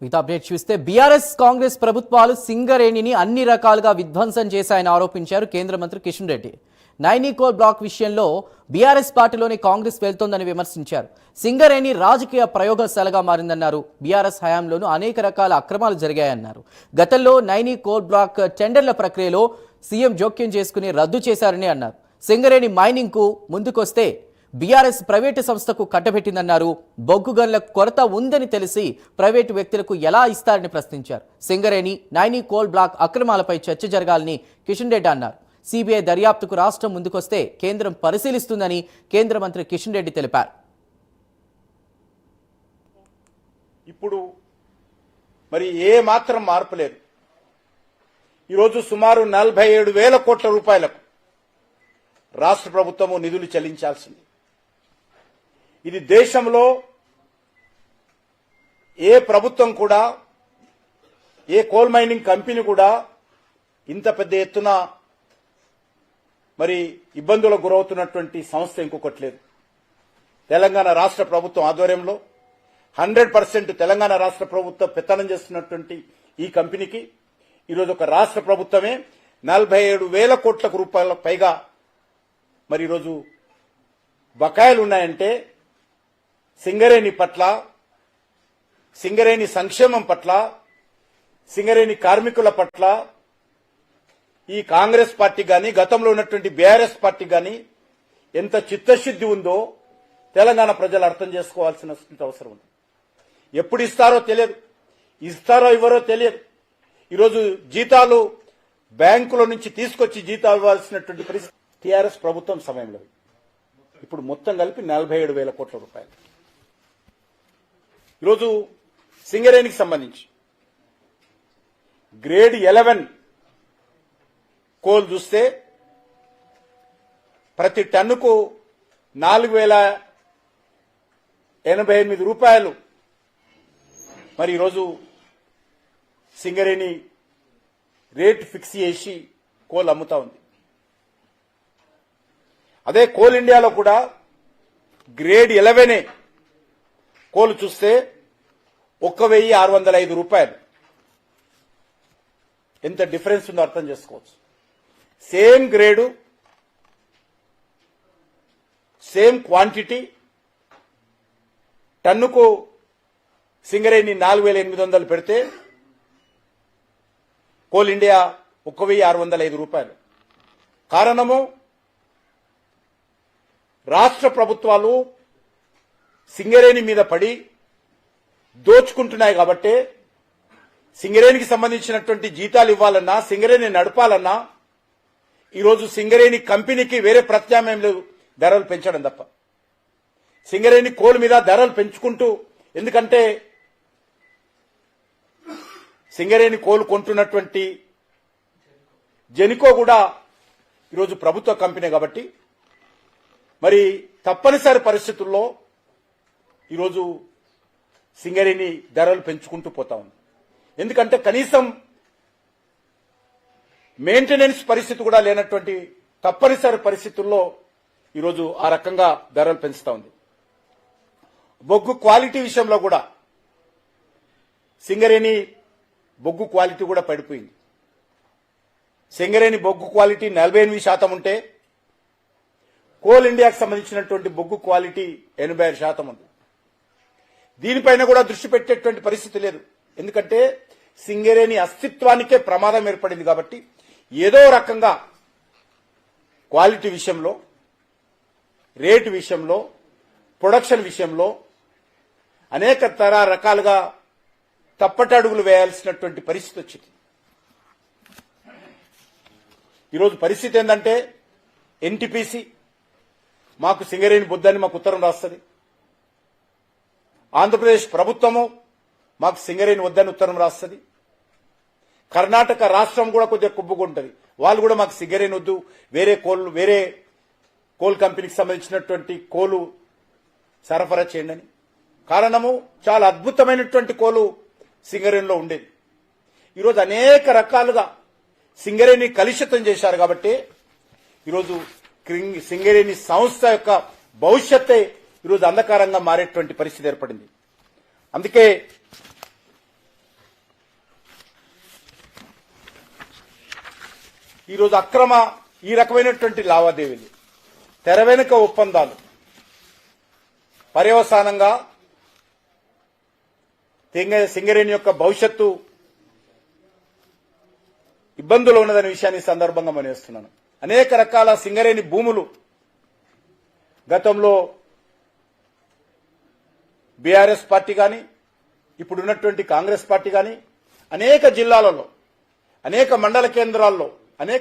మిగతా అప్డేట్ చూస్తే బీఆర్ఎస్ కాంగ్రెస్ ప్రభుత్వాలు సింగరేణిని అన్ని రకాలుగా విధ్వంసం చేశాయని ఆరోపించారు కేంద్ర మంత్రి కిషన్ రెడ్డి. నైనీ కోల్ బ్లాక్ విషయంలో బీఆర్ఎస్ పార్టీలోని కాంగ్రెస్ వెళ్తోందని విమర్శించారు. సింగరేణి రాజకీయ ప్రయోగశాలగా మారిందన్నారు. బీఆర్ఎస్ హయాంలోనూ అనేక రకాల అక్రమాలు జరిగాయన్నారు. గతంలో నైనీ కోల్ బ్లాక్ టెండర్ల ప్రక్రియలో సీఎం జోక్యం చేసుకుని రద్దు చేశారని అన్నారు. సింగరేణి మైనింగ్ కు ముందుకొస్తే బీఆర్ఎస్ ప్రైవేటు సంస్థకు కట్టబెట్టిందన్నారు. బొగ్గు గనుల కొరత ఉందని తెలిసి ప్రైవేటు వ్యక్తులకు ఎలా ఇస్తారని ప్రశ్నించారు. సింగరేణి నైనీ కోల్ బ్లాక్ అక్రమాలపై చర్చ జరగాలని కిషన్ రెడ్డి అన్నారు. సిబిఐ దర్యాప్తుకు రాష్ట్రం ముందుకొస్తే కేంద్రం పరిశీలిస్తుందని కేంద్ర మంత్రి కిషన్ రెడ్డి తెలిపారు. ఇప్పుడు మరి ఏ మాత్రం మార్పు లేదు. ఈరోజు సుమారు 47,000 కోట్ల రూపాయలకు రాష్ట్ర ప్రభుత్వము నిధులు చెల్లించాల్సింది. ఇది దేశంలో ఏ ప్రభుత్వం కూడా, ఏ కోల్ మైనింగ్ కంపెనీ కూడా ఇంత పెద్ద ఎత్తున మరి ఇబ్బందులకు గురవుతున్నటువంటి సంస్థ ఇంకొకటి లేదు. తెలంగాణ రాష్ట్ర ప్రభుత్వం ఆధ్వర్యంలో 100% తెలంగాణ రాష్ట్ర ప్రభుత్వం పెత్తనం చేస్తున్నటువంటి ఈ కంపెనీకి ఈరోజు ఒక రాష్ట్ర ప్రభుత్వమే 47,000 కోట్ల రూపాయలకు పైగా మరి ఈరోజు బకాయిలు ఉన్నాయంటే సింగరేణి పట్ల, సింగరేణి సంక్షేమం పట్ల, సింగరేణి కార్మికుల పట్ల ఈ కాంగ్రెస్ పార్టీ గాని, గతంలో ఉన్నటువంటి బీఆర్ఎస్ పార్టీ గాని ఎంత చిత్తశుద్ధి ఉందో తెలంగాణ ప్రజలు అర్థం చేసుకోవాల్సిన అవసరం ఉంది. ఎప్పుడు ఇస్తారో తెలియదు, ఇస్తారో ఇవ్వరో తెలియదు. ఈరోజు జీతాలు బ్యాంకుల నుంచి తీసుకొచ్చి జీతాలు ఇవ్వాల్సినటువంటి పరిస్థితి టీఆర్ఎస్ ప్రభుత్వం సమయంలో ఇప్పుడు మొత్తం కలిపి 47,000 కోట్ల రూపాయలు. ఈరోజు సింగరేణికి సంబంధించి గ్రేడ్ 11 కోల్ చూస్తే ప్రతి టన్నుకు 4,088 రూపాయలు మరి ఈరోజు సింగరేణి రేట్ ఫిక్స్ చేసి కోల్ అమ్ముతా ఉంది. అదే కోల్ ఇండియాలో కూడా గ్రేడ్ 11 కోల్ చూస్తే 1,605 రూపాయలు. ఎంత డిఫరెన్స్ ఉందో అర్థం చేసుకోవచ్చు. సేమ్ గ్రేడు, సేమ్ క్వాంటిటీ, టన్నుకు సింగరేణి 4,800 పెడితే కోల్ ఇండియా 1,605 రూపాయలు. కారణము రాష్ట్ర ప్రభుత్వాలు సింగరేణి మీద పడి దోచుకుంటున్నాయి కాబట్టి సింగరేణికి సంబంధించినటువంటి జీతాలు ఇవ్వాలన్నా, సింగరేణి నడపాలన్నా ఈరోజు సింగరేణి కంపెనీకి వేరే ప్రత్యామ్నాయం లేదు ధరలు పెంచడం తప్ప. సింగరేణి కోల్ మీద ధరలు పెంచుకుంటూ, ఎందుకంటే సింగరేణి కోల్ కొంటున్నటువంటి జెనికో కూడా ఈరోజు ప్రభుత్వ కంపెనీ కాబట్టి మరి తప్పనిసరి పరిస్థితుల్లో ఈరోజు సింగరేణి ధరలు పెంచుకుంటూ పోతా ఉంది. ఎందుకంటే కనీసం మెయింటెనెన్స్ పరిస్థితి కూడా లేనటువంటి తప్పనిసరి పరిస్థితుల్లో ఈరోజు ఆ రకంగా ధరలు పెంచుతా ఉంది. బొగ్గు క్వాలిటీ విషయంలో కూడా సింగరేణి బొగ్గు క్వాలిటీ కూడా పడిపోయింది. సింగరేణి బొగ్గు క్వాలిటీ 48% ఉంటే కోల్ ఇండియాకు సంబంధించినటువంటి బొగ్గు క్వాలిటీ 85% ఉంది. దీనిపైన కూడా దృష్టి పెట్టేటువంటి పరిస్థితి లేదు. ఎందుకంటే సింగరేణి అస్తిత్వానికే ప్రమాదం ఏర్పడింది కాబట్టి ఏదో రకంగా క్వాలిటీ విషయంలో, రేటు విషయంలో, ప్రొడక్షన్ విషయంలో అనేక రకాలుగా తప్పటడుగులు వేయాల్సినటువంటి పరిస్థితి వచ్చింది. ఈరోజు పరిస్థితి ఏంటంటే ఎన్టీపీసీ మాకు సింగరేణి బొద్దని మాకు ఉత్తరం రాస్తుంది. ఆంధ్రప్రదేశ్ ప్రభుత్వము మాకు సింగరేణి వద్దని ఉత్తరం రాస్తుంది. కర్ణాటక రాష్ట్రం కూడా కొద్దిగా కుబ్బుకుంటుంది. వాళ్ళు కూడా మాకు సింగరేణి వద్దు, వేరే కోల్ కంపెనీకి సంబంధించినటువంటి కోలు సరఫరా చేయండి అని. కారణము చాలా అద్భుతమైనటువంటి కోలు సింగరేణిలో ఉండేది. ఈరోజు అనేక రకాలుగా సింగరేణి కలుషితం చేశారు కాబట్టి ఈరోజు సింగరేణి సంస్థ యొక్క భవిష్యత్తే ఈరోజు అంధకారంగా మారేటువంటి పరిస్థితి ఏర్పడింది. అందుకే ఈరోజు ఈ రకమైనటువంటి లావాదేవీలు, తెర వెనుక ఒప్పందాలు పర్యవసానంగా సింగరేణి యొక్క భవిష్యత్తు ఇబ్బందులు ఉన్నదనే విషయాన్ని ఈ సందర్భంగా మనవేస్తున్నాను. అనేక రకాల సింగరేణి భూములు గతంలో బీఆర్ఎస్ పార్టీ కానీ ఇప్పుడున్నటువంటి కాంగ్రెస్ పార్టీ కానీ అనేక జిల్లాలలో అనేక మండల కేంద్రాల్లో